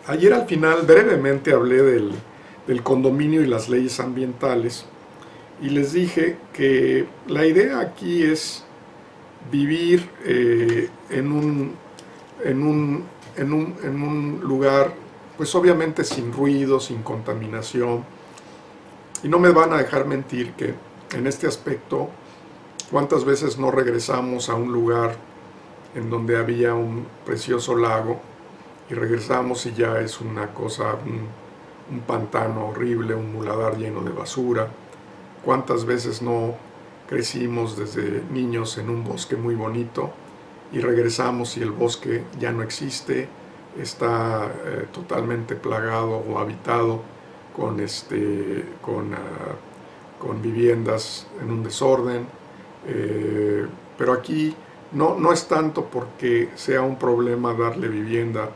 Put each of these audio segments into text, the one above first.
Ayer al final brevemente hablé del condominio y las leyes ambientales y les dije que la idea aquí es vivir en un lugar, pues obviamente sin ruido, sin contaminación. Y no me van a dejar mentir que en este aspecto, ¿cuántas veces no regresamos a un lugar en donde había un precioso lago y regresamos y ya es una cosa, un pantano horrible, un muladar lleno de basura? ¿Cuántas veces no crecimos desde niños en un bosque muy bonito y regresamos y el bosque ya no existe, está totalmente plagado o habitado con viviendas en un desorden? Pero aquí no es tanto porque sea un problema darle vivienda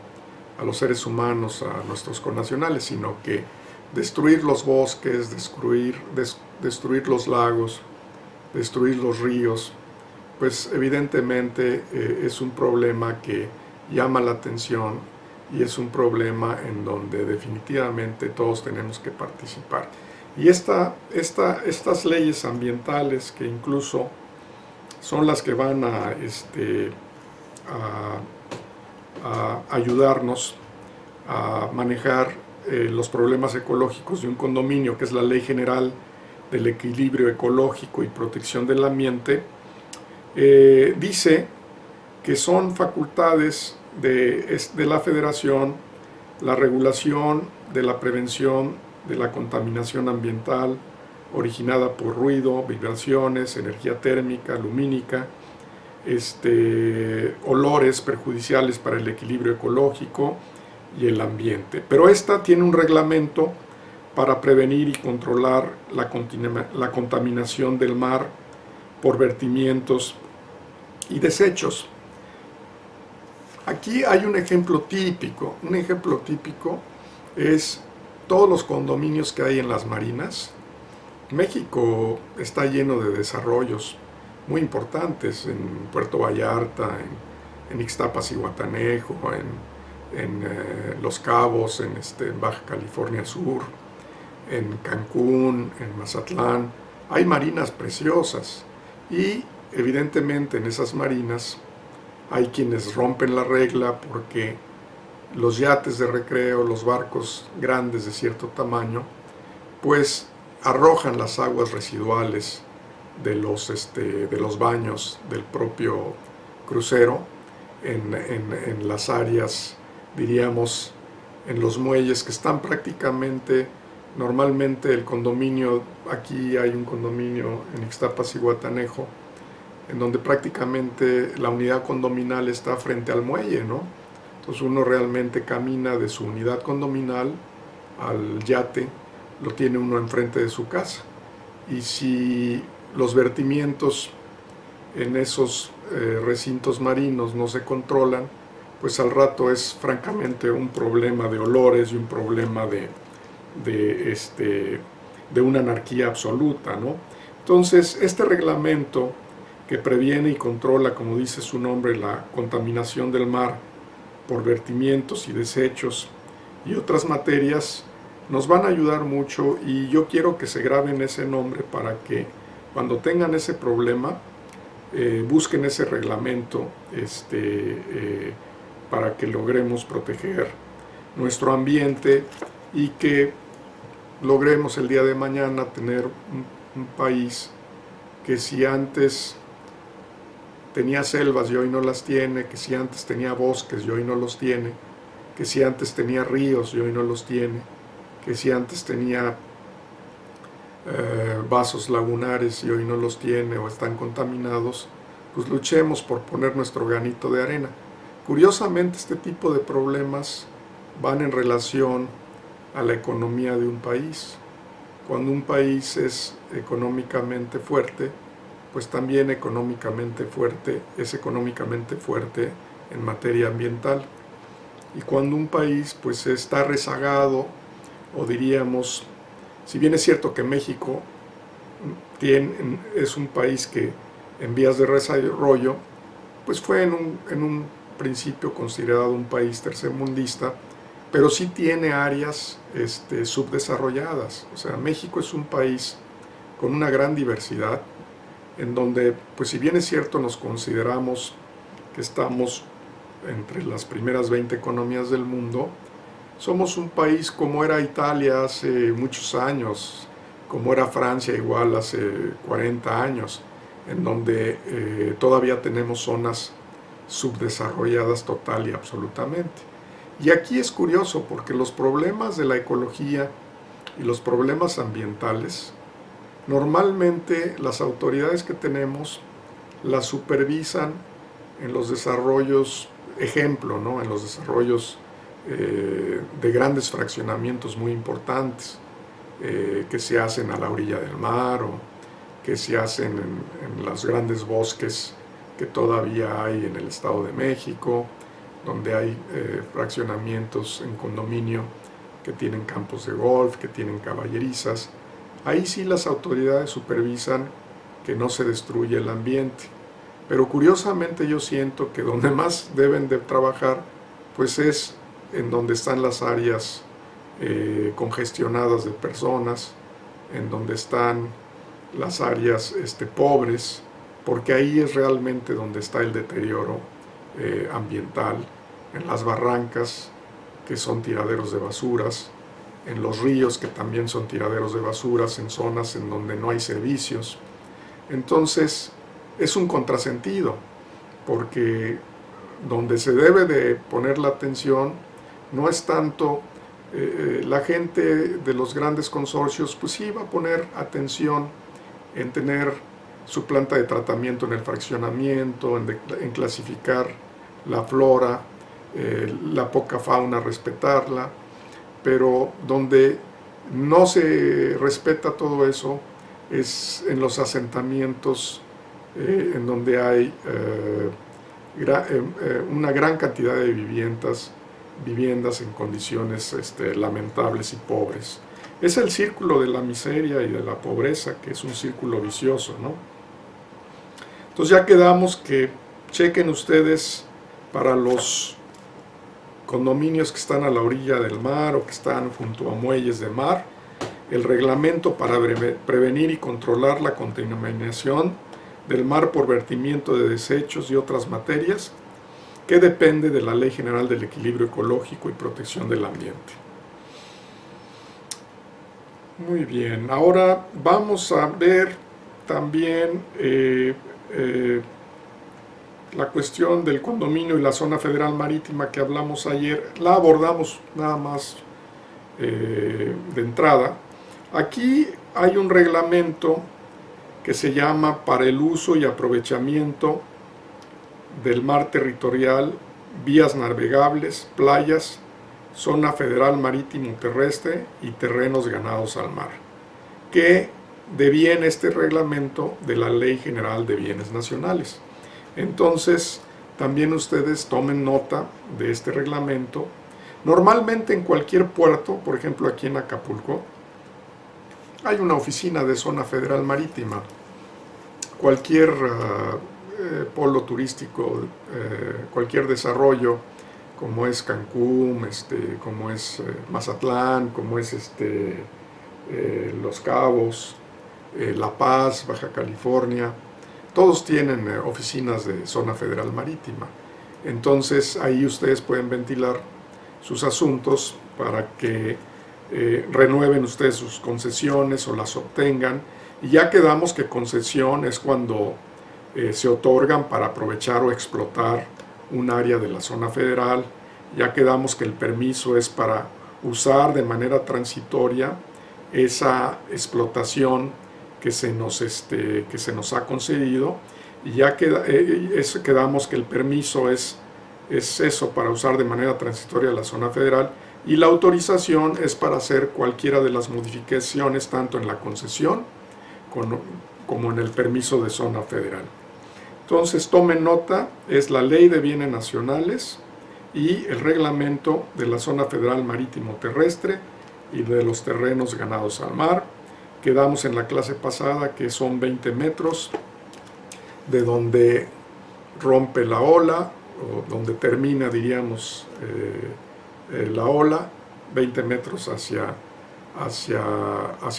a los seres humanos, a nuestros connacionales, sino que destruir los bosques, destruir los lagos, destruir los ríos, pues evidentemente es un problema que llama la atención y es un problema en donde definitivamente todos tenemos que participar. Y estas leyes ambientales, que incluso son las que van a ayudarnos a manejar los problemas ecológicos de un condominio, que es la Ley General del Equilibrio Ecológico y Protección del Ambiente, dice que son facultades de la Federación la regulación de la prevención de la contaminación ambiental originada por ruido, vibraciones, energía térmica, lumínica, olores perjudiciales para el equilibrio ecológico y el ambiente. Pero esta tiene un reglamento para prevenir y controlar la contaminación del mar por vertimientos y desechos. Aquí hay un ejemplo típico. Un ejemplo típico es todos los condominios que hay en las marinas. México está lleno de desarrollos muy importantes en Puerto Vallarta, en Ixtapas y Guatanejo, en Los Cabos, en Baja California Sur, en Cancún, en Mazatlán. Hay marinas preciosas y evidentemente en esas marinas hay quienes rompen la regla porque los yates de recreo, los barcos grandes de cierto tamaño, pues arrojan las aguas residuales de los baños del propio crucero en las áreas, diríamos, en los muelles que están prácticamente, normalmente el condominio, aquí hay un condominio en Ixtapas y Guatanejo, en donde prácticamente la unidad condominal está frente al muelle, ¿no? Entonces uno realmente camina de su unidad condominal al yate, lo tiene uno enfrente de su casa. Y si los vertimientos en esos recintos marinos no se controlan, pues al rato es francamente un problema de olores y un problema de una anarquía absoluta, ¿no? Entonces, este reglamento que previene y controla, como dice su nombre, la contaminación del mar por vertimientos y desechos y otras materias, nos van a ayudar mucho, y yo quiero que se graben ese nombre para que cuando tengan ese problema busquen ese reglamento para que logremos proteger nuestro ambiente y que logremos el día de mañana tener un país que si antes tenía selvas y hoy no las tiene, que si antes tenía bosques y hoy no los tiene, que si antes tenía ríos y hoy no los tiene, que si antes tenía vasos lagunares y hoy no los tiene o están contaminados, pues luchemos por poner nuestro granito de arena. Curiosamente, este tipo de problemas van en relación a la economía de un país. Cuando un país es económicamente fuerte, pues también es económicamente fuerte en materia ambiental. Y cuando un país pues está rezagado, o diríamos, si bien es cierto que México es un país que en vías de desarrollo, pues fue en un principio considerado un país tercermundista, pero sí tiene áreas subdesarrolladas. O sea, México es un país con una gran diversidad, en donde, pues si bien es cierto, nos consideramos que estamos entre las primeras 20 economías del mundo, somos un país como era Italia hace muchos años, como era Francia igual hace 40 años, en donde todavía tenemos zonas subdesarrolladas total y absolutamente. Y aquí es curioso porque los problemas de la ecología y los problemas ambientales, normalmente las autoridades que tenemos las supervisan en los desarrollos, ejemplo, ¿no? En los desarrollos de grandes fraccionamientos muy importantes que se hacen a la orilla del mar o que se hacen en los grandes bosques que todavía hay en el Estado de México, donde hay fraccionamientos en condominio que tienen campos de golf, que tienen caballerizas. Ahí sí las autoridades supervisan que no se destruya el ambiente. Pero curiosamente yo siento que donde más deben de trabajar, pues es en donde están las áreas congestionadas de personas, en donde están las áreas pobres, porque ahí es realmente donde está el deterioro ambiental, en las barrancas, que son tiraderos de basuras, en los ríos, que también son tiraderos de basuras, en zonas en donde no hay servicios. Entonces, es un contrasentido, porque donde se debe de poner la atención no es tanto la gente de los grandes consorcios, pues sí va a poner atención en tener su planta de tratamiento en el fraccionamiento, en clasificar la flora, la poca fauna, respetarla, pero donde no se respeta todo eso es en los asentamientos en donde hay una gran cantidad de viviendas en condiciones lamentables y pobres. Es el círculo de la miseria y de la pobreza, que es un círculo vicioso, ¿no? Entonces ya quedamos que chequen ustedes para los condominios que están a la orilla del mar o que están junto a muelles de mar, el reglamento para prevenir y controlar la contaminación del mar por vertimiento de desechos y otras materias, que depende de la Ley General del Equilibrio Ecológico y Protección del Ambiente. Muy bien, ahora vamos a ver también la cuestión del condominio y la zona federal marítima que hablamos ayer. La abordamos nada más de entrada. Aquí hay un reglamento que se llama para el uso y aprovechamiento del mar territorial, vías navegables, playas, zona federal marítimo terrestre y terrenos ganados al mar, que deviene este reglamento de la Ley General de Bienes Nacionales. Entonces, también ustedes tomen nota de este reglamento. Normalmente en cualquier puerto, por ejemplo aquí en Acapulco, hay una oficina de zona federal marítima. Cualquier polo turístico, cualquier desarrollo, como es Cancún, como es Mazatlán, como es Los Cabos, La Paz, Baja California, todos tienen oficinas de zona federal marítima. Entonces ahí ustedes pueden ventilar sus asuntos para que renueven ustedes sus concesiones o las obtengan. Y ya quedamos que concesión es cuando se otorgan para aprovechar o explotar un área de la zona federal. Ya quedamos que el permiso es para usar de manera transitoria esa explotación que se nos ha concedido, y ya quedamos que el permiso es eso, para usar de manera transitoria la zona federal, y la autorización es para hacer cualquiera de las modificaciones tanto en la concesión como en el permiso de zona federal. Entonces tomen nota, es la Ley de Bienes Nacionales y el reglamento de la zona federal marítimo terrestre y de los terrenos ganados al mar. Quedamos en la clase pasada que son 20 metros de donde rompe la ola, o donde termina, diríamos, la ola, 20 metros hacia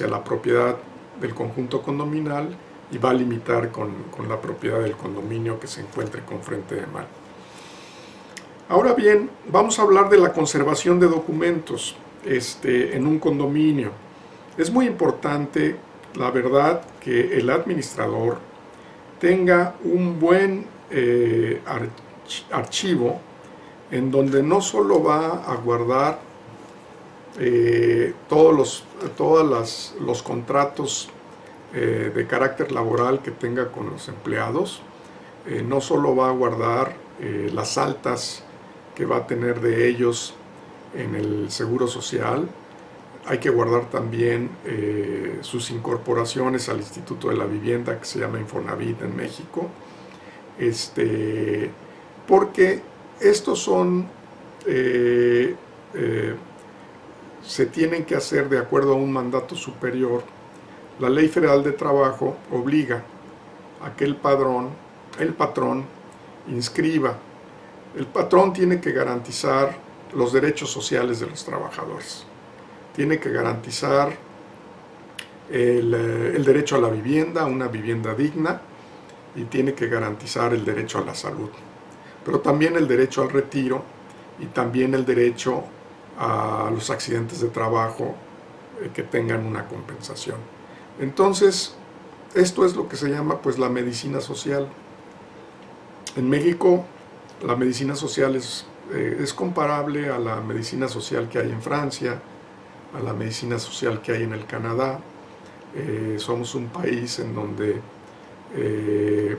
la propiedad del conjunto condominal y va a limitar con la propiedad del condominio que se encuentre con frente de mar. Ahora bien, vamos a hablar de la conservación de documentos en un condominio. Es muy importante, la verdad, que el administrador tenga un buen archivo en donde no solo va a guardar todos los contratos de carácter laboral que tenga con los empleados, no solo va a guardar las altas que va a tener de ellos en el Seguro Social, hay que guardar también sus incorporaciones al Instituto de la Vivienda, que se llama Infonavit en México, porque estos son se tienen que hacer de acuerdo a un mandato superior. La Ley Federal de Trabajo obliga a que el patrón inscriba. El patrón tiene que garantizar los derechos sociales de los trabajadores. Tiene que garantizar el derecho a la vivienda, una vivienda digna, y tiene que garantizar el derecho a la salud. Pero también el derecho al retiro y también el derecho a los accidentes de trabajo que tengan una compensación. Entonces, esto es lo que se llama pues la medicina social. En México, la medicina social es comparable a la medicina social que hay en Francia, a la medicina social que hay en el Canadá. Somos un país en donde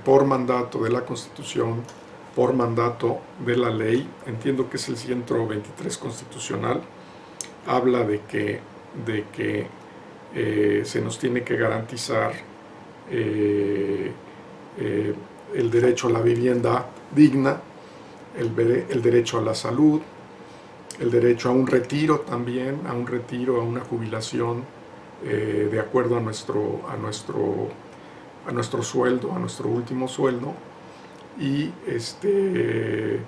por mandato de la Constitución, por mandato de la ley, entiendo que es el 123 constitucional, habla de que se nos tiene que garantizar el derecho a la vivienda digna, el derecho a la salud, el derecho a un retiro también, a una jubilación de acuerdo a nuestro sueldo, a nuestro último sueldo, y el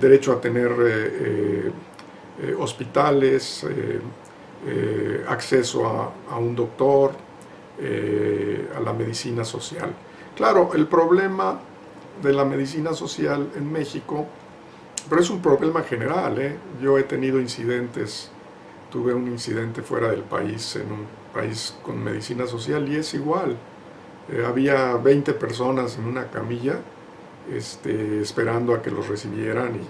derecho a tener hospitales, acceso a un doctor, a la medicina social. Claro, el problema de la medicina social en México, pero es un problema general, Yo he tenido incidentes, tuve un incidente fuera del país, en un país con medicina social, y es igual. Había 20 personas en una camilla esperando a que los recibieran,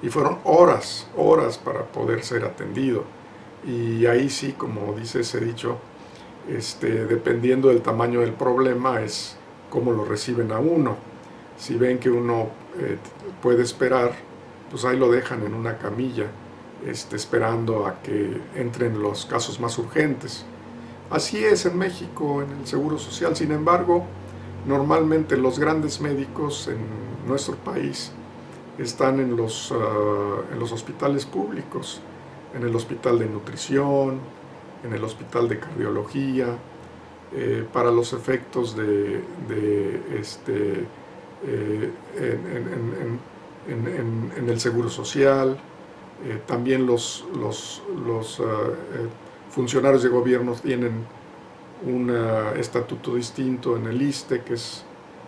y fueron horas para poder ser atendido. Y ahí sí, como dice ese dicho, dependiendo del tamaño del problema es cómo lo reciben a uno. Si ven que uno puede esperar, pues ahí lo dejan en una camilla, esperando a que entren los casos más urgentes. Así es en México, en el Seguro Social. Sin embargo, normalmente los grandes médicos en nuestro país están en los hospitales públicos, en el hospital de nutrición, en el hospital de cardiología, para los efectos en el Seguro Social. También los funcionarios de gobierno tienen un estatuto distinto en el ISSSTE, que es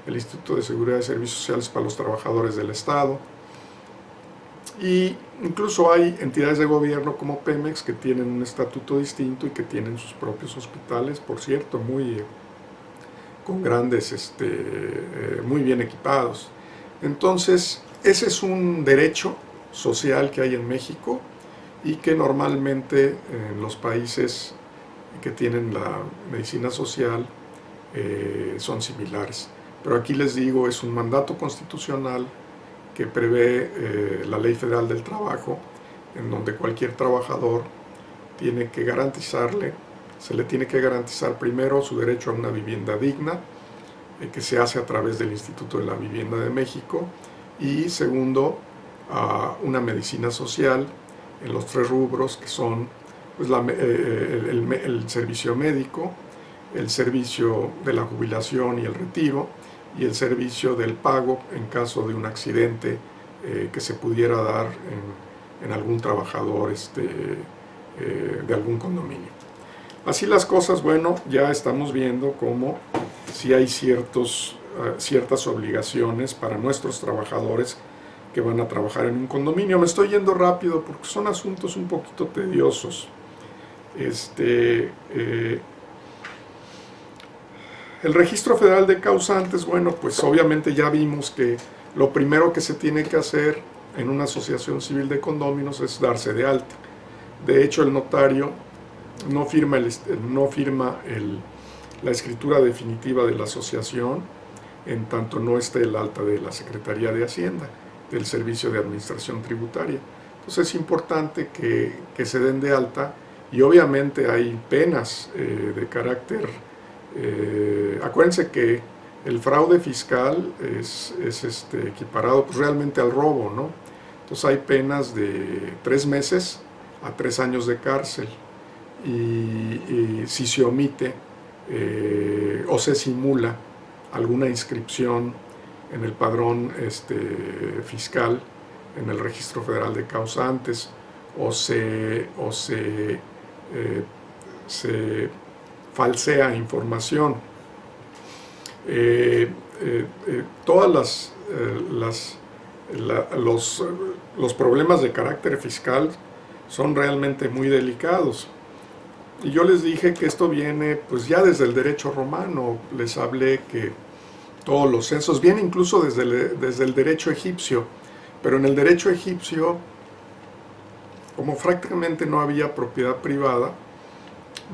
el Instituto de Seguridad y Servicios Sociales para los Trabajadores del Estado. Y incluso hay entidades de gobierno como Pemex que tienen un estatuto distinto y que tienen sus propios hospitales, por cierto, con grandes, muy bien equipados. Entonces, ese es un derecho social que hay en México y que normalmente en los países que tienen la medicina social son similares. Pero aquí les digo, es un mandato constitucional que prevé la Ley Federal del Trabajo, en donde cualquier trabajador tiene que se le tiene que garantizar primero su derecho a una vivienda digna, que se hace a través del Instituto de la Vivienda de México, y segundo, a una medicina social en los 3 rubros que son pues, el servicio médico, el servicio de la jubilación y el retiro, y el servicio del pago en caso de un accidente que se pudiera dar en algún trabajador de algún condominio. Así las cosas, bueno, ya estamos viendo cómo si hay ciertas obligaciones para nuestros trabajadores que van a trabajar en un condominio. Me estoy yendo rápido porque son asuntos un poquito tediosos. El Registro Federal de Causantes, bueno, pues obviamente ya vimos que lo primero que se tiene que hacer en una asociación civil de condóminos es darse de alta. De hecho, el notario no firma la escritura definitiva de la asociación en tanto no esté el alta de la Secretaría de Hacienda, del Servicio de Administración Tributaria. Entonces es importante que se den de alta, y obviamente hay penas de carácter... acuérdense que el fraude fiscal es equiparado pues, realmente al robo, ¿no? Entonces hay penas de 3 meses a 3 años de cárcel, y si se omite o se simula alguna inscripción en el padrón fiscal, en el Registro Federal de Causantes, o se falsea información. Todas los problemas de carácter fiscal son realmente muy delicados. Y yo les dije que esto viene pues ya desde el derecho romano. Les hablé que todos los censos, viene incluso desde el derecho egipcio, pero en el derecho egipcio, como prácticamente no había propiedad privada,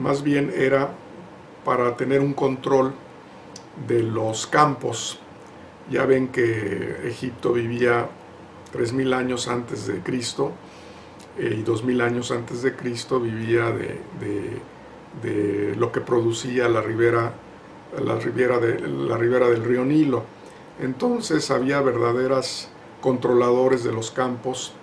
más bien era para tener un control de los campos. Ya ven que Egipto vivía 3000 años antes de Cristo, y 2000 años antes de Cristo vivía de lo que producía la ribera del río Nilo. Entonces había verdaderos controladores de los campos,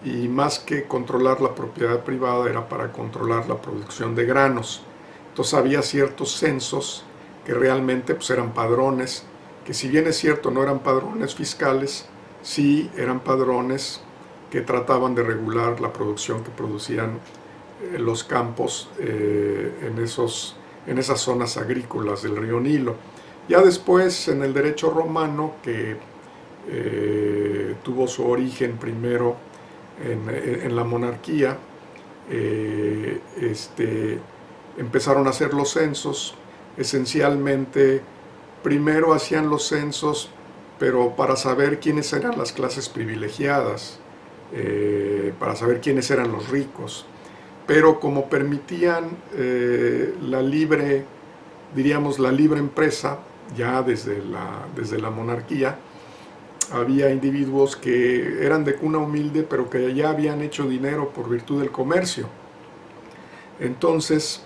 y más que controlar la propiedad privada era para controlar la producción de granos. Entonces había ciertos censos que realmente pues, eran padrones, que si bien es cierto no eran padrones fiscales, sí eran padrones que trataban de regular la producción que producían los campos en esas zonas agrícolas del río Nilo. Ya después, en el derecho romano, que tuvo su origen primero en la monarquía, empezaron a hacer los censos. Esencialmente, primero hacían los censos, pero para saber quiénes eran las clases privilegiadas, para saber quiénes eran los ricos. Pero como permitían la libre empresa, ya desde la monarquía, había individuos que eran de cuna humilde, pero que ya habían hecho dinero por virtud del comercio. Entonces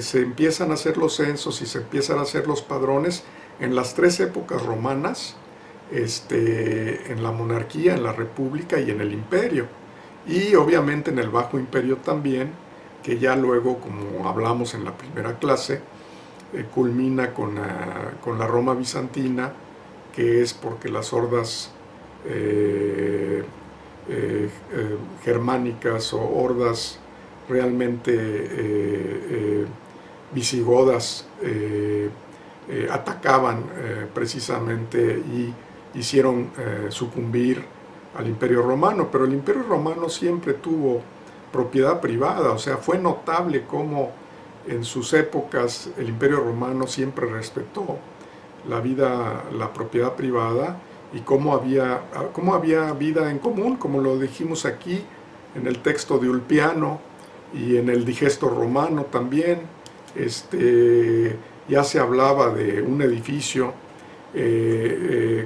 se empiezan a hacer los censos y se empiezan a hacer los padrones en las 3 épocas romanas, en la monarquía, en la república y en el imperio. Y obviamente en el Bajo Imperio también, que ya luego, como hablamos en la primera clase, culmina con la Roma bizantina, que es porque las hordas germánicas o hordas realmente visigodas atacaban precisamente y hicieron sucumbir al Imperio Romano. Pero el Imperio Romano siempre tuvo propiedad privada, o sea, fue notable cómo en sus épocas el Imperio Romano siempre respetó la propiedad privada, y cómo había vida en común, como lo dijimos aquí en el texto de Ulpiano y en el Digesto Romano también. Ya se hablaba de un edificio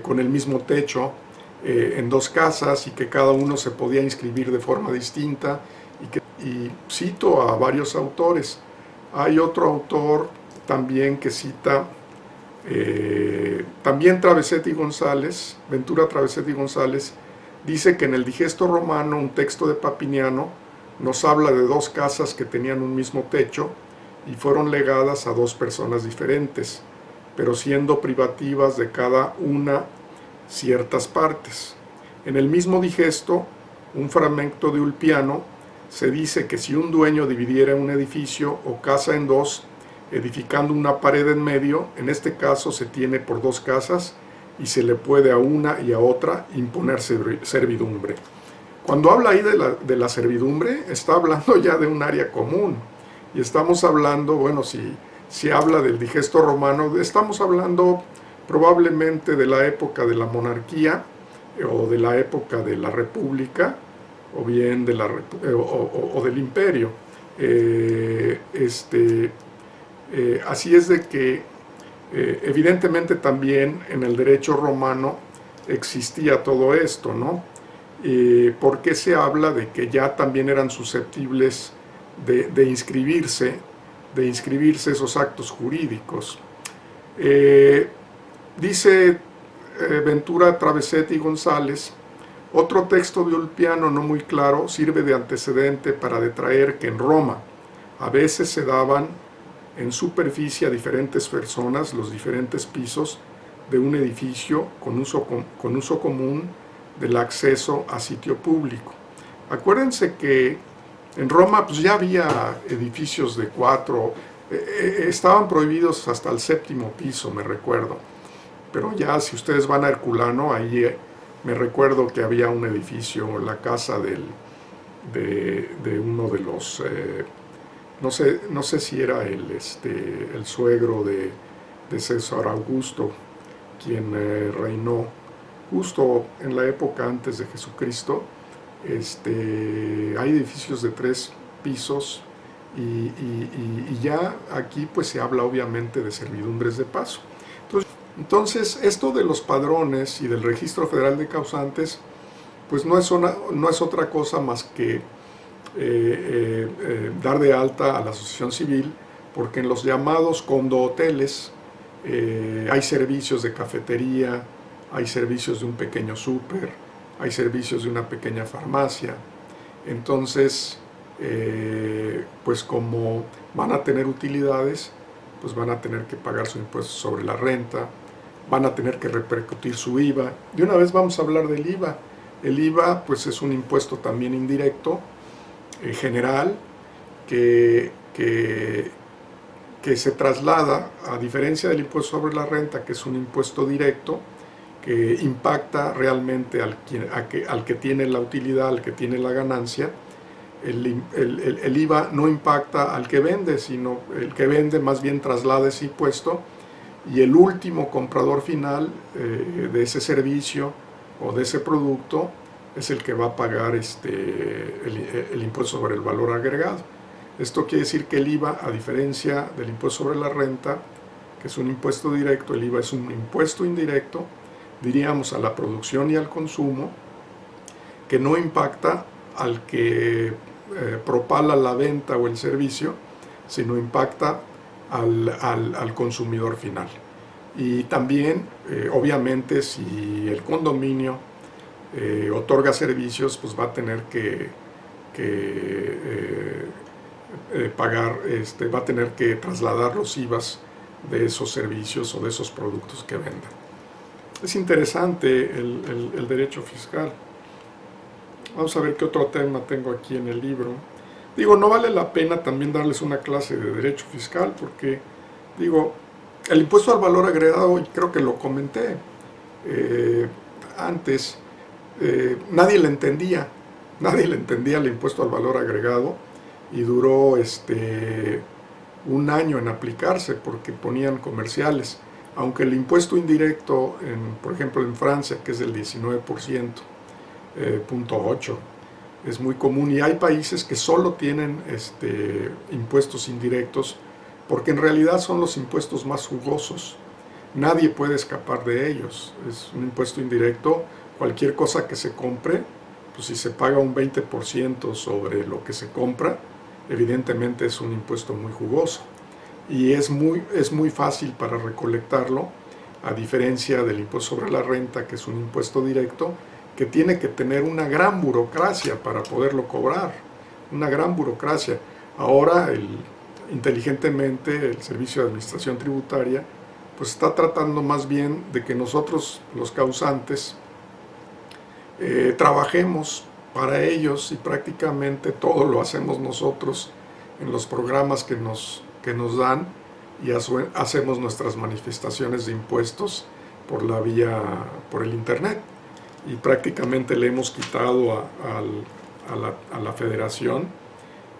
con el mismo techo en 2 casas, y que cada uno se podía inscribir de forma distinta, y cito a varios autores. Hay otro autor también que cita también Ventura Travesetti González, dice que en el Digesto Romano, un texto de Papiniano, nos habla de 2 casas que tenían un mismo techo y fueron legadas a 2 personas diferentes, pero siendo privativas de cada una ciertas partes. En el mismo Digesto un fragmento de Ulpiano, se dice que si un dueño dividiera un edificio o casa en dos, edificando una pared en medio, en este caso se tiene por dos casas y se le puede a una y a otra imponer servidumbre. Cuando habla ahí de la servidumbre, está hablando ya de un área común. Y estamos hablando, bueno, si habla del digesto romano, estamos hablando probablemente de la época de la monarquía o de la época de la república o bien de o del imperio. Así es de que evidentemente también en el derecho romano existía todo esto, ¿no? Porque se habla de que ya también eran susceptibles de inscribirse esos actos jurídicos. Dice Ventura Travesetti González, otro texto de Ulpiano no muy claro sirve de antecedente para detraer que en Roma a veces se daban en superficie a diferentes personas los diferentes pisos de un edificio con uso común del acceso a sitio público. Acuérdense que en Roma pues ya había edificios de 4, estaban prohibidos hasta el 7º piso, me recuerdo. Pero ya si ustedes van a Herculano, ahí me recuerdo que había un edificio, la casa de uno de los, no sé si era el suegro de César Augusto, quien reinó justo en la época antes de Jesucristo. Hay edificios de 3 pisos y ya aquí pues se habla obviamente de servidumbres de paso. Entonces esto de los padrones y del Registro Federal de Causantes pues no es otra cosa más que dar de alta a la asociación civil, porque en los llamados condohoteles hay servicios de cafetería, hay servicios de un pequeño súper, hay servicios de una pequeña farmacia. Entonces, pues como van a tener utilidades, pues van a tener que pagar su impuesto sobre la renta, van a tener que repercutir su IVA. De una vez vamos a hablar del IVA. El IVA pues es un impuesto también indirecto, general, que se traslada, a diferencia del impuesto sobre la renta, que es un impuesto directo, que impacta realmente al que tiene la utilidad, al que tiene la ganancia. El IVA no impacta al que vende, sino el que vende más bien traslada ese impuesto, y el último comprador final de ese servicio o de ese producto es el que va a pagar el impuesto sobre el valor agregado. Esto quiere decir que el IVA, a diferencia del impuesto sobre la renta, que es un impuesto directo, el IVA es un impuesto indirecto, diríamos a la producción y al consumo, que no impacta al que propala la venta o el servicio, sino impacta al consumidor final. Y también, obviamente, si el condominio otorga servicios, pues va a tener que pagar, va a tener que trasladar los IVAs de esos servicios o de esos productos que venda. Es interesante el derecho fiscal. Vamos a ver qué otro tema tengo aquí en el libro. Digo, no vale la pena también darles una clase de derecho fiscal porque, digo, el impuesto al valor agregado, y creo que lo comenté antes, nadie le entendía el impuesto al valor agregado y duró un año en aplicarse porque ponían comerciales. Aunque el impuesto indirecto, por ejemplo en Francia, que es del 19%, 0.8, es muy común, y hay países que solo tienen impuestos indirectos porque en realidad son los impuestos más jugosos. Nadie puede escapar de ellos. Es un impuesto indirecto. Cualquier cosa que se compre, pues si se paga un 20% sobre lo que se compra, evidentemente es un impuesto muy jugoso. Y es muy fácil para recolectarlo, a diferencia del impuesto sobre la renta, que es un impuesto directo, que tiene que tener una gran burocracia para poderlo cobrar, una gran burocracia. Ahora, inteligentemente, el Servicio de Administración Tributaria pues está tratando más bien de que nosotros, los causantes, trabajemos para ellos, y prácticamente todo lo hacemos nosotros en los programas que nos dan, y hacemos nuestras manifestaciones de impuestos por el internet, y prácticamente le hemos quitado a la federación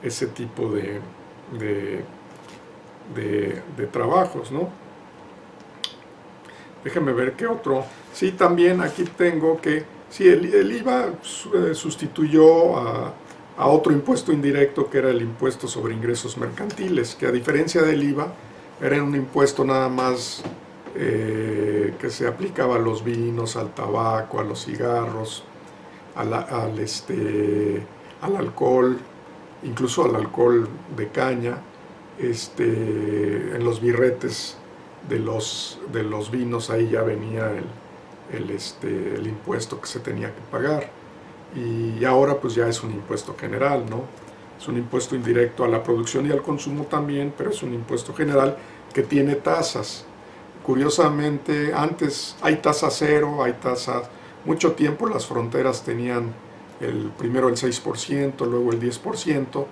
ese tipo de trabajos, ¿no? Déjenme ver qué otro. Sí, también aquí tengo que sí, el IVA sustituyó a otro impuesto indirecto, que era el impuesto sobre ingresos mercantiles, que a diferencia del IVA era un impuesto nada más que se aplicaba a los vinos, al tabaco, a los cigarros, al alcohol, incluso al alcohol de caña, en los birretes de los vinos. Ahí ya venía el impuesto que se tenía que pagar, y ahora pues ya es un impuesto general, ¿no? Es un impuesto indirecto a la producción y al consumo también, pero es un impuesto general que tiene tasas. Curiosamente, antes hay tasa cero, hay tasas. Mucho tiempo las fronteras tenían primero el 6%, luego el 10%,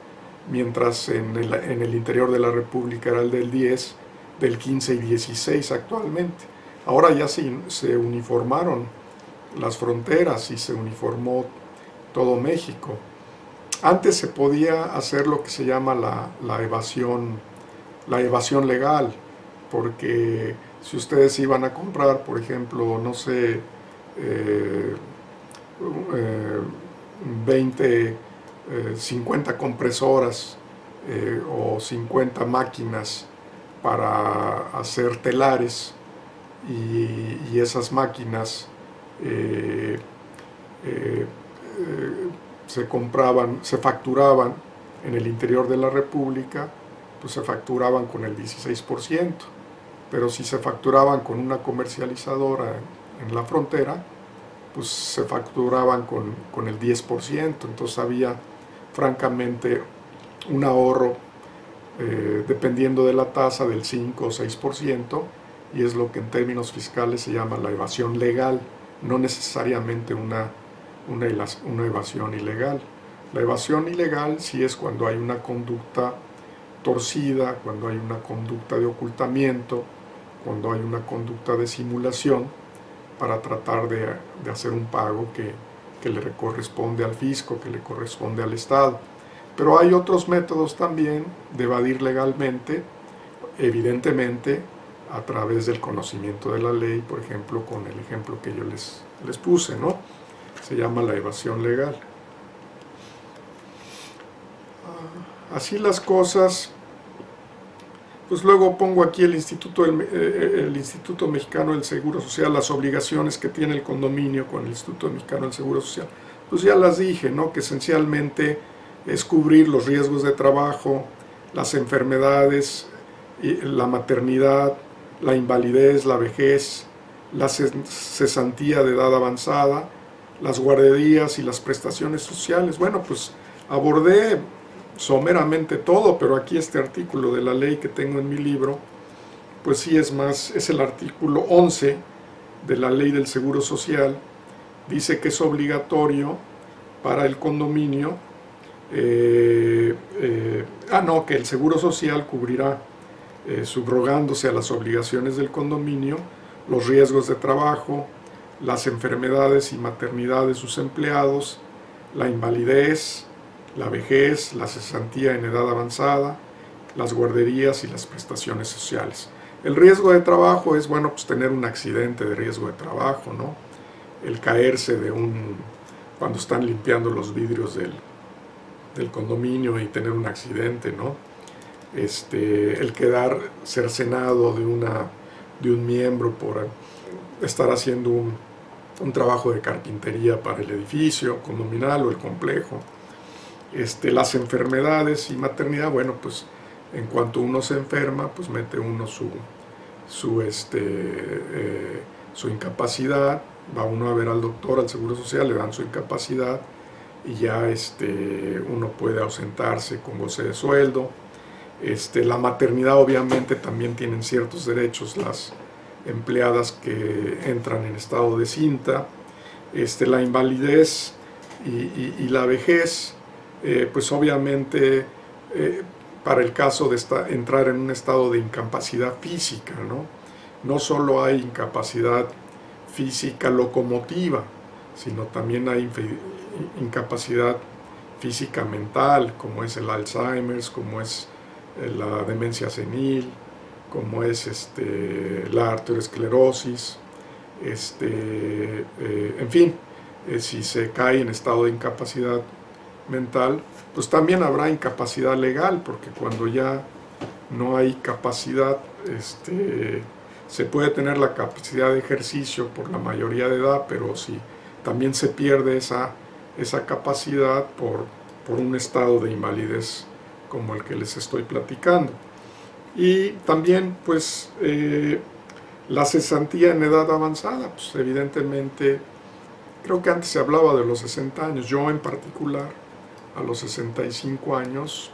mientras en el interior de la República era el del 10, del 15 y 16 actualmente. Ahora ya se uniformaron las fronteras y se uniformó todo México. Antes se podía hacer lo que se llama la evasión legal, porque si ustedes iban a comprar, por ejemplo, no sé, 20, 50 compresoras o 50 máquinas para hacer telares, y esas máquinas se facturaban en el interior de la República, pues se facturaban con el 16%, pero si se facturaban con una comercializadora en la frontera, pues se facturaban con el 10%, entonces había francamente un ahorro dependiendo de la tasa del 5 o 6%, y es lo que en términos fiscales se llama la evasión legal, no necesariamente una evasión ilegal. La evasión ilegal sí es cuando hay una conducta torcida, cuando hay una conducta de ocultamiento, cuando hay una conducta de simulación para tratar de hacer un pago que le corresponde al fisco, que le corresponde al Estado. Pero hay otros métodos también de evadir legalmente, evidentemente a través del conocimiento de la ley, por ejemplo, con el ejemplo que yo les puse, ¿no? Se llama la evasión legal. Así las cosas, pues luego pongo aquí el Instituto Mexicano del Seguro Social, las obligaciones que tiene el condominio con el Instituto Mexicano del Seguro Social. Pues ya las dije, ¿no? Que esencialmente es cubrir los riesgos de trabajo, las enfermedades, la maternidad, la invalidez, la vejez, la cesantía de edad avanzada, las guarderías y las prestaciones sociales. Bueno, pues abordé someramente todo, pero aquí este artículo de la ley que tengo en mi libro, pues sí es el artículo 11 de la Ley del Seguro Social. Dice que es obligatorio para el condominio, que el Seguro Social cubrirá, subrogándose a las obligaciones del condominio, los riesgos de trabajo, las enfermedades y maternidad de sus empleados, la invalidez, la vejez, la cesantía en edad avanzada, las guarderías y las prestaciones sociales. El riesgo de trabajo es, bueno, pues tener un accidente de riesgo de trabajo, ¿no? El caerse cuando están limpiando los vidrios del condominio y tener un accidente, ¿no? El quedar cercenado de un miembro por estar haciendo un trabajo de carpintería para el edificio condominal o el complejo. Las enfermedades y maternidad, bueno, pues en cuanto uno se enferma, pues mete uno su incapacidad, va uno a ver al doctor, al Seguro Social, le dan su incapacidad y ya uno puede ausentarse con goce de sueldo. La maternidad obviamente también tienen ciertos derechos las empleadas que entran en estado de cinta. La invalidez, y la vejez, pues obviamente para el caso de entrar en un estado de incapacidad física, ¿no? No solo hay incapacidad física locomotiva, sino también hay incapacidad física mental, como es el Alzheimer, como es la demencia senil, como es la arteriosclerosis, en fin, si se cae en estado de incapacidad mental, pues también habrá incapacidad legal, porque cuando ya no hay capacidad, se puede tener la capacidad de ejercicio por la mayoría de edad, pero si también se pierde esa capacidad por un estado de invalidez como el que les estoy platicando. Y también, pues, la cesantía en edad avanzada, pues evidentemente, creo que antes se hablaba de los 60 años, yo en particular, a los 65 años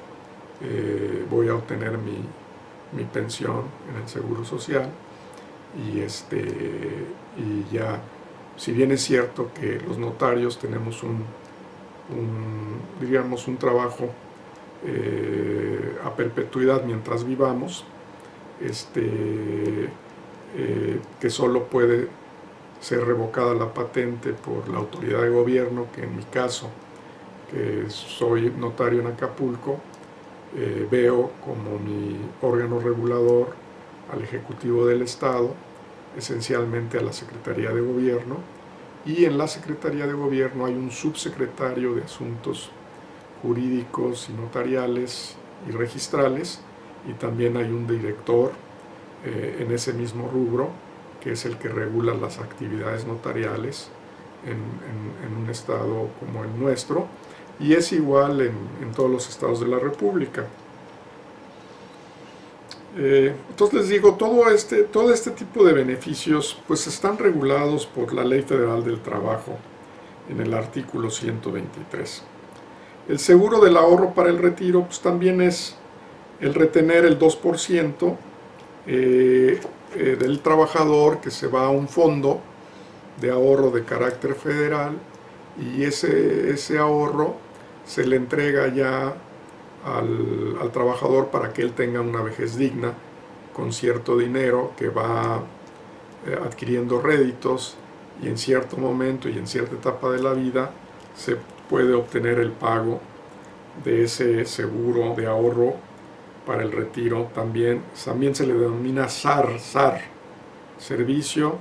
voy a obtener mi pensión en el Seguro Social y ya, si bien es cierto que los notarios tenemos diríamos un trabajo a perpetuidad mientras vivamos, que solo puede ser revocada la patente por la autoridad de gobierno, que en mi caso, que soy notario en Acapulco, veo como mi órgano regulador al Ejecutivo del Estado, esencialmente a la Secretaría de Gobierno, y en la Secretaría de Gobierno hay un subsecretario de Asuntos Jurídicos y Notariales y Registrales, y también hay un director en ese mismo rubro, que es el que regula las actividades notariales en un estado como el nuestro, y es igual en todos los estados de la República. Entonces les digo, todo este tipo de beneficios pues están regulados por la Ley Federal del Trabajo en el artículo 123. El seguro del ahorro para el retiro pues también es el retener el 2% del trabajador, que se va a un fondo de ahorro de carácter federal, y ese ahorro se le entrega ya al trabajador para que él tenga una vejez digna con cierto dinero que va adquiriendo réditos, y en cierto momento y en cierta etapa de la vida se puede obtener el pago de ese seguro de ahorro para el retiro. También se le denomina SAR, Servicio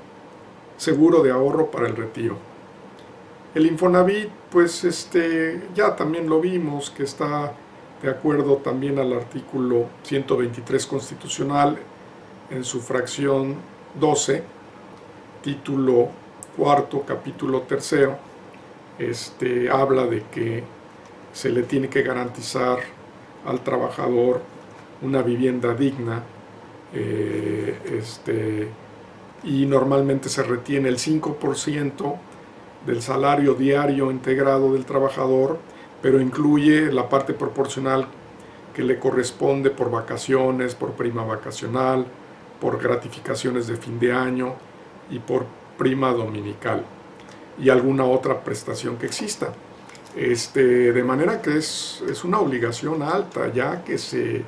Seguro de Ahorro para el Retiro. El Infonavit, pues ya también lo vimos, que está de acuerdo también al artículo 123 constitucional en su fracción 12, título cuarto, capítulo tercero, habla de que se le tiene que garantizar al trabajador una vivienda digna, y normalmente se retiene el 5% del salario diario integrado del trabajador, pero incluye la parte proporcional que le corresponde por vacaciones, por prima vacacional, por gratificaciones de fin de año y por prima dominical y alguna otra prestación que exista. De manera que es una obligación alta, ya que se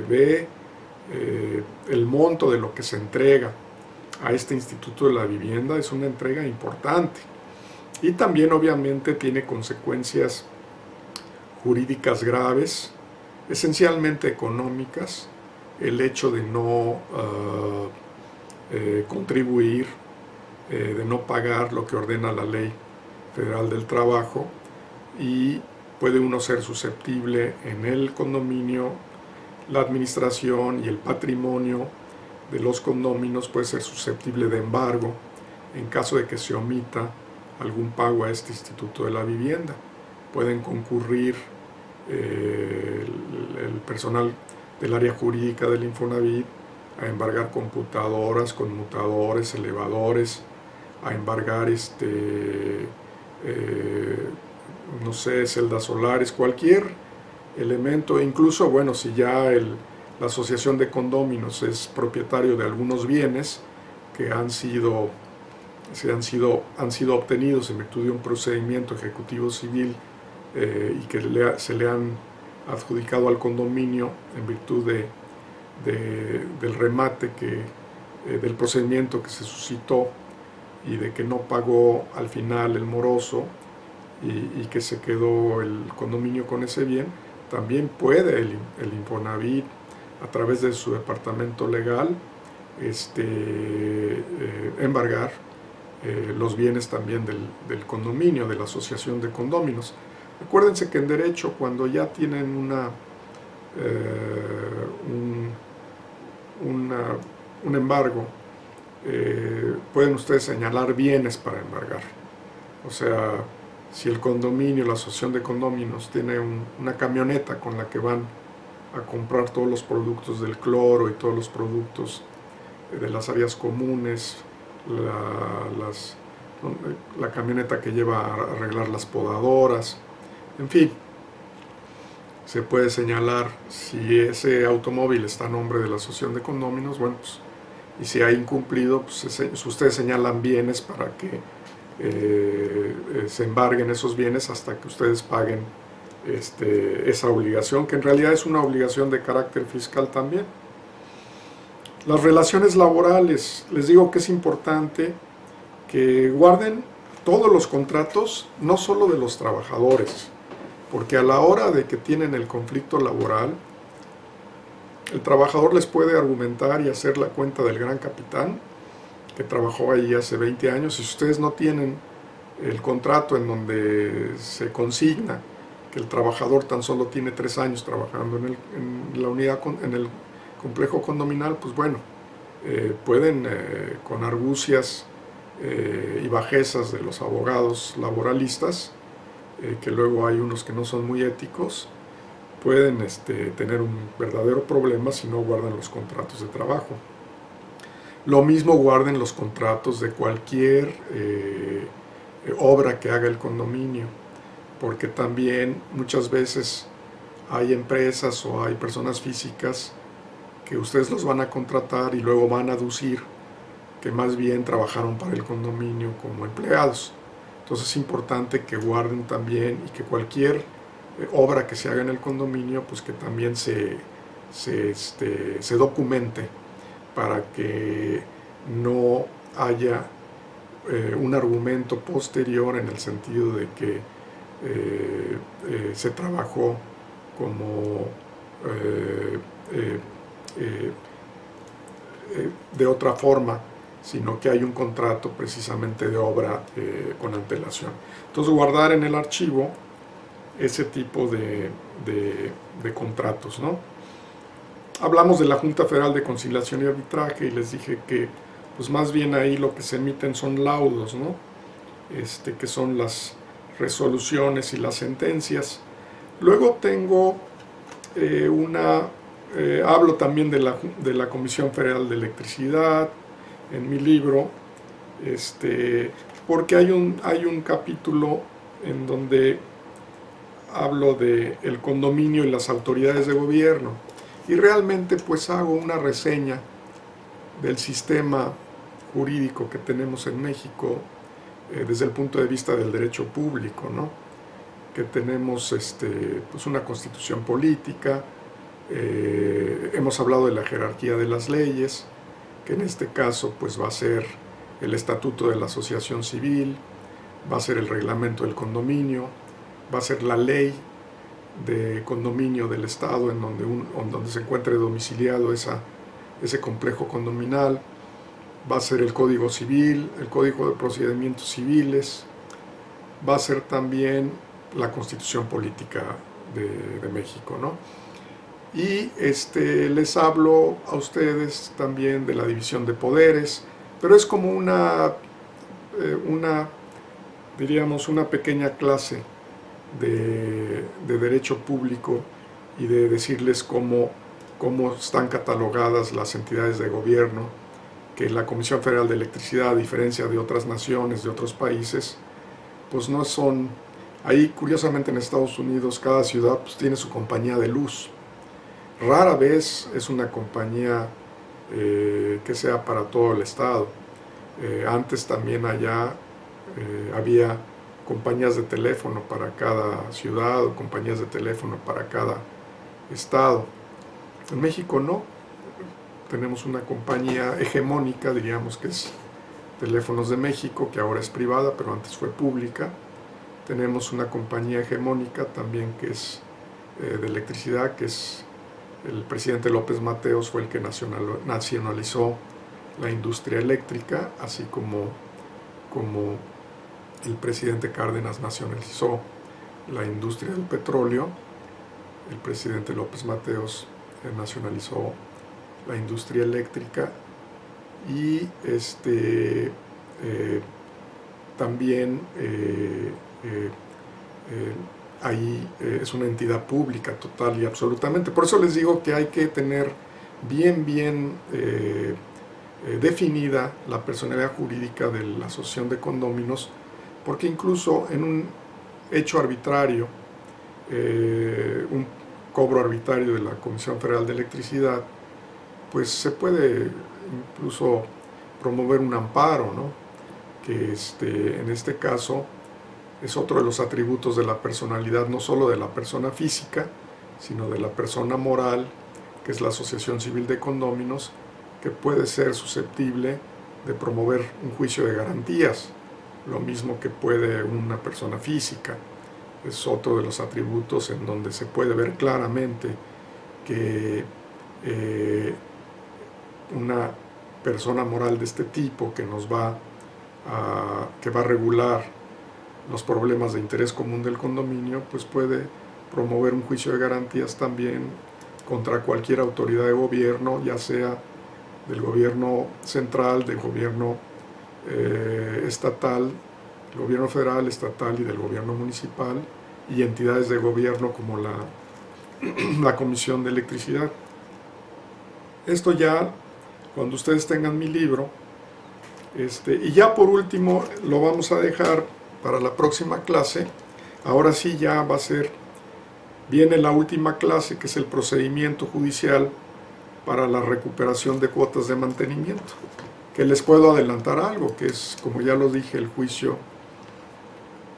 ve el monto de lo que se entrega a este Instituto de la Vivienda. Es una entrega importante, y también obviamente tiene consecuencias jurídicas graves, esencialmente económicas, el hecho de no contribuir, de no pagar lo que ordena la Ley Federal del Trabajo, y puede uno ser susceptible en el condominio, la administración y el patrimonio de los condóminos puede ser susceptible de embargo en caso de que se omita algún pago a este Instituto de la Vivienda. Pueden concurrir el personal del área jurídica del Infonavit a embargar computadoras, conmutadores, elevadores, a embargar no sé, celdas solares, cualquier elemento, incluso, bueno, si ya la asociación de condóminos es propietario de algunos bienes que han sido han sido obtenidos en virtud de un procedimiento ejecutivo civil y que se le han adjudicado al condominio en virtud del remate del procedimiento que se suscitó y de que no pagó al final el moroso y que se quedó el condominio con ese bien, también puede el Infonavit, a través de su departamento legal, embargar los bienes también del condominio, de la asociación de condóminos. Acuérdense que en derecho, cuando ya tienen un embargo, pueden ustedes señalar bienes para embargar. O sea, si el condominio, la asociación de condóminos, tiene una camioneta con la que van a comprar todos los productos del cloro y todos los productos de las áreas comunes, la camioneta que lleva a arreglar las podadoras, en fin, se puede señalar si ese automóvil está a nombre de la asociación de condóminos, bueno, pues, y si ha incumplido, pues ustedes señalan bienes para que se embarguen esos bienes hasta que ustedes paguen esa obligación, que en realidad es una obligación de carácter fiscal también. Las relaciones laborales, les digo que es importante que guarden todos los contratos, no solo de los trabajadores, porque a la hora de que tienen el conflicto laboral, el trabajador les puede argumentar y hacer la cuenta del gran capitán que trabajó ahí hace 20 años, y si ustedes no tienen el contrato en donde se consigna que el trabajador tan solo tiene 3 años trabajando en la unidad, en el complejo condominal, pues bueno, pueden con argucias y bajezas de los abogados laboralistas, que luego hay unos que no son muy éticos, pueden tener un verdadero problema si no guardan los contratos de trabajo. Lo mismo guarden los contratos de cualquier obra que haga el condominio, porque también muchas veces hay empresas o hay personas físicas que ustedes los van a contratar y luego van a aducir que más bien trabajaron para el condominio como empleados. Entonces es importante que guarden también, y que cualquier obra que se haga en el condominio, pues que también se documente, para que no haya un argumento posterior en el sentido de que se trabajó como de otra forma, sino que hay un contrato precisamente de obra con antelación. Entonces, guardar en el archivo ese tipo de contratos, ¿no? Hablamos de la Junta Federal de Conciliación y Arbitraje y les dije que pues más bien ahí lo que se emiten son laudos, ¿no? Que son las resoluciones y las sentencias. Luego tengo hablo también de la Comisión Federal de Electricidad en mi libro, porque hay un capítulo en donde hablo de el condominio y las autoridades de gobierno, y realmente pues hago una reseña del sistema jurídico que tenemos en México desde el punto de vista del derecho público, ¿no? Que tenemos pues una constitución política, hemos hablado de la jerarquía de las leyes, que en este caso pues va a ser el estatuto de la asociación civil, va a ser el reglamento del condominio, va a ser la ley de condominio del Estado en donde se encuentre domiciliado ese complejo condominal, va a ser el Código Civil, el Código de Procedimientos Civiles, va a ser también la Constitución Política de México, ¿no? Y les hablo a ustedes también de la división de poderes, pero es como diríamos, una pequeña clase de derecho público, y de decirles cómo están catalogadas las entidades de gobierno, que la Comisión Federal de Electricidad, a diferencia de otras naciones, de otros países, pues no son. Ahí, curiosamente, en Estados Unidos, cada ciudad pues tiene su compañía de luz. Rara vez es una compañía que sea para todo el estado. Antes también allá había compañías de teléfono para cada ciudad o compañías de teléfono para cada estado. En México no. Tenemos una compañía hegemónica, diríamos que es Teléfonos de México, que ahora es privada, pero antes fue pública. Tenemos una compañía hegemónica también que es de electricidad, que es el presidente López Mateos, fue el que nacionalizó la industria eléctrica, así como el presidente Cárdenas nacionalizó la industria del petróleo. El presidente López Mateos nacionalizó la industria eléctrica y también ahí es una entidad pública total y absolutamente. Por eso les digo que hay que tener bien definida la personalidad jurídica de la asociación de condóminos, porque incluso en un hecho arbitrario, un cobro arbitrario de la Comisión Federal de Electricidad, pues se puede incluso promover un amparo, ¿no? Que en este caso es otro de los atributos de la personalidad, no solo de la persona física, sino de la persona moral, que es la Asociación Civil de Condóminos, que puede ser susceptible de promover un juicio de garantías, lo mismo que puede una persona física. Es otro de los atributos en donde se puede ver claramente que una persona moral de este tipo que va a regular los problemas de interés común del condominio, pues puede promover un juicio de garantías también contra cualquier autoridad de gobierno, ya sea del gobierno central, del gobierno estatal, del gobierno federal, estatal y del gobierno municipal, y entidades de gobierno como la Comisión de Electricidad. Esto ya, cuando ustedes tengan mi libro, y ya por último lo vamos a dejar para la próxima clase. Ahora sí ya viene la última clase, que es el procedimiento judicial para la recuperación de cuotas de mantenimiento, que les puedo adelantar algo, que es, como ya lo dije, el juicio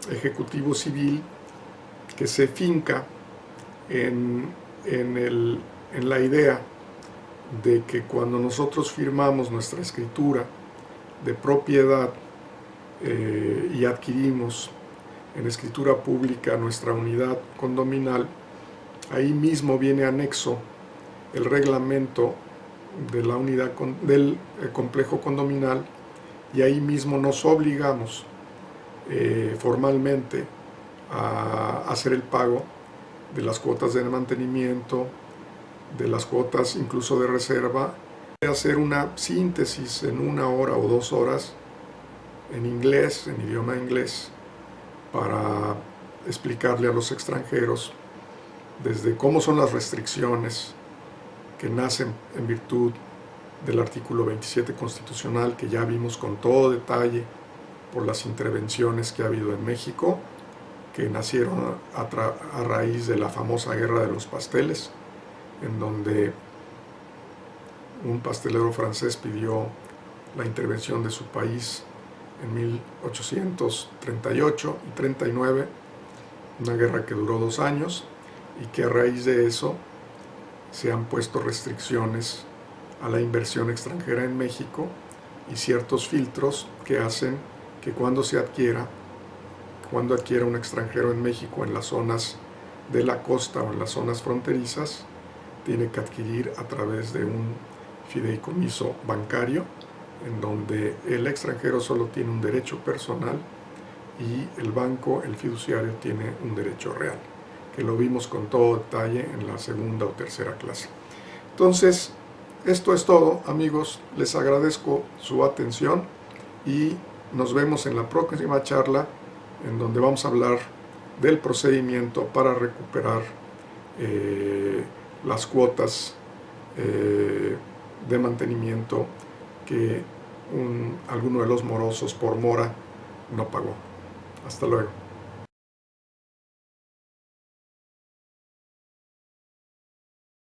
ejecutivo civil, que se finca en la idea de que cuando nosotros firmamos nuestra escritura de propiedad y adquirimos en escritura pública nuestra unidad condominal, ahí mismo viene anexo el reglamento de la unidad del complejo condominal, y ahí mismo nos obligamos formalmente a hacer el pago de las cuotas de mantenimiento, de las cuotas incluso de reserva, de hacer una síntesis en 1 hora o 2 horas en inglés, en idioma inglés, para explicarle a los extranjeros desde cómo son las restricciones que nacen en virtud del artículo 27 constitucional, que ya vimos con todo detalle por las intervenciones que ha habido en México, que nacieron a raíz de la famosa Guerra de los Pasteles, en donde un pastelero francés pidió la intervención de su país en 1838 y 39, una guerra que duró 2 años, y que a raíz de eso se han puesto restricciones a la inversión extranjera en México y ciertos filtros que hacen que cuando adquiera un extranjero en México en las zonas de la costa o en las zonas fronterizas, tiene que adquirir a través de un fideicomiso bancario, en donde el extranjero solo tiene un derecho personal y el banco, el fiduciario, tiene un derecho real, que lo vimos con todo detalle en la segunda o tercera clase. Entonces, esto es todo, amigos. Les agradezco su atención y nos vemos en la próxima charla, en donde vamos a hablar del procedimiento para recuperar las cuotas de mantenimiento que alguno de los morosos por mora no pagó. Hasta luego.